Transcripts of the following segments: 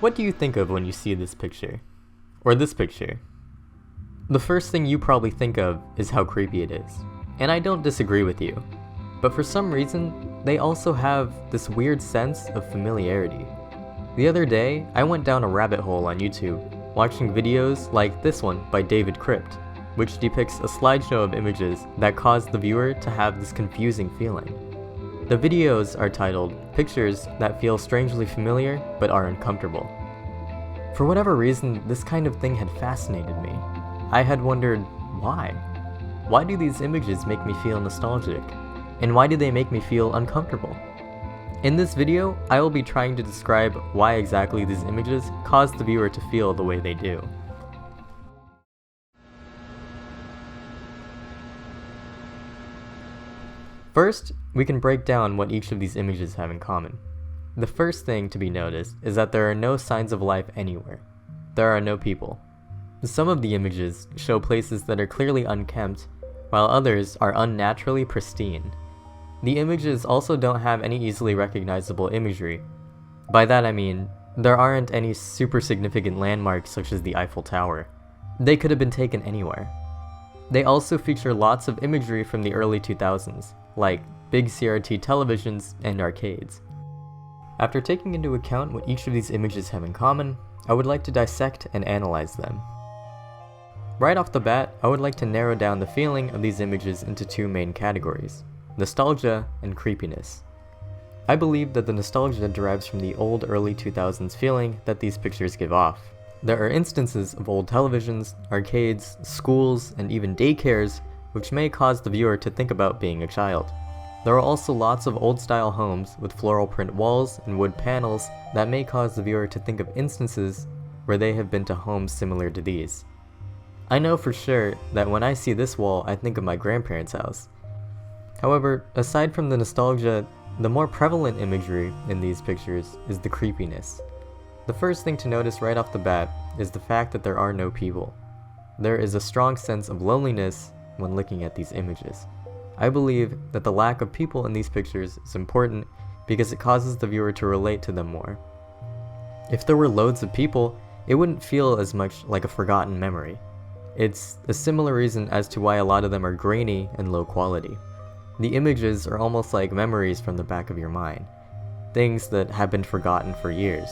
What do you think of when you see this picture? Or this picture? The first thing you probably think of is how creepy it is. And I don't disagree with you. But for some reason, they also have this weird sense of familiarity. The other day, I went down a rabbit hole on YouTube, watching videos like this one by DavidCrypt, which depicts a slideshow of images that cause the viewer to have this confusing feeling. The videos are titled "Pictures That Feel Strangely Familiar But Are Uncomfortable." For whatever reason, this kind of thing had fascinated me. I had wondered, why? Why do these images make me feel nostalgic? And why do they make me feel uncomfortable? In this video, I will be trying to describe why exactly these images cause the viewer to feel the way they do. First, we can break down what each of these images have in common. The first thing to be noticed is that there are no signs of life anywhere. There are no people. Some of the images show places that are clearly unkempt, while others are unnaturally pristine. The images also don't have any easily recognizable imagery. By that I mean, there aren't any super significant landmarks such as the Eiffel Tower. They could have been taken anywhere. They also feature lots of imagery from the early 2000s, like big CRT televisions and arcades. After taking into account what each of these images have in common, I would like to dissect and analyze them. Right off the bat, I would like to narrow down the feeling of these images into two main categories: nostalgia and creepiness. I believe that the nostalgia derives from the old early 2000s feeling that these pictures give off. There are instances of old televisions, arcades, schools, and even daycares which may cause the viewer to think about being a child. There are also lots of old-style homes with floral print walls and wood panels that may cause the viewer to think of instances where they have been to homes similar to these. I know for sure that when I see this wall, I think of my grandparents' house. However, aside from the nostalgia, the more prevalent imagery in these pictures is the creepiness. The first thing to notice right off the bat is the fact that there are no people. There is a strong sense of loneliness when looking at these images. I believe that the lack of people in these pictures is important because it causes the viewer to relate to them more. If there were loads of people, it wouldn't feel as much like a forgotten memory. It's a similar reason as to why a lot of them are grainy and low quality. The images are almost like memories from the back of your mind, things that have been forgotten for years.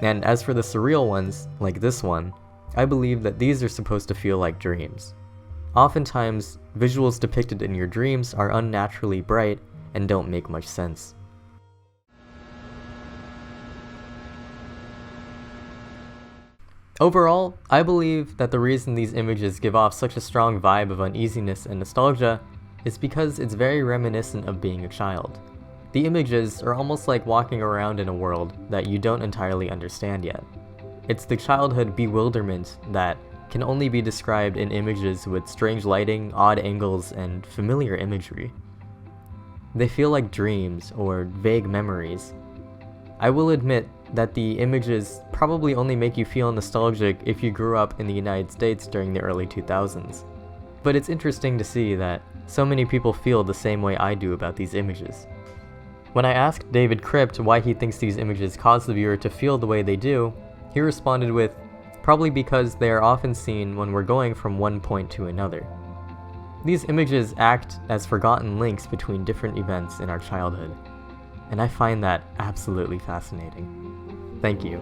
And as for the surreal ones, like this one, I believe that these are supposed to feel like dreams. Oftentimes, visuals depicted in your dreams are unnaturally bright and don't make much sense. Overall, I believe that the reason these images give off such a strong vibe of uneasiness and nostalgia is because it's very reminiscent of being a child. The images are almost like walking around in a world that you don't entirely understand yet. It's the childhood bewilderment that can only be described in images with strange lighting, odd angles, and familiar imagery. They feel like dreams or vague memories. I will admit that the images probably only make you feel nostalgic if you grew up in the United States during the early 2000s. But it's interesting to see that so many people feel the same way I do about these images. When I asked DavidCrypt why he thinks these images cause the viewer to feel the way they do, he responded with, "Probably because they are often seen when we're going from one point to another." These images act as forgotten links between different events in our childhood, and I find that absolutely fascinating. Thank you.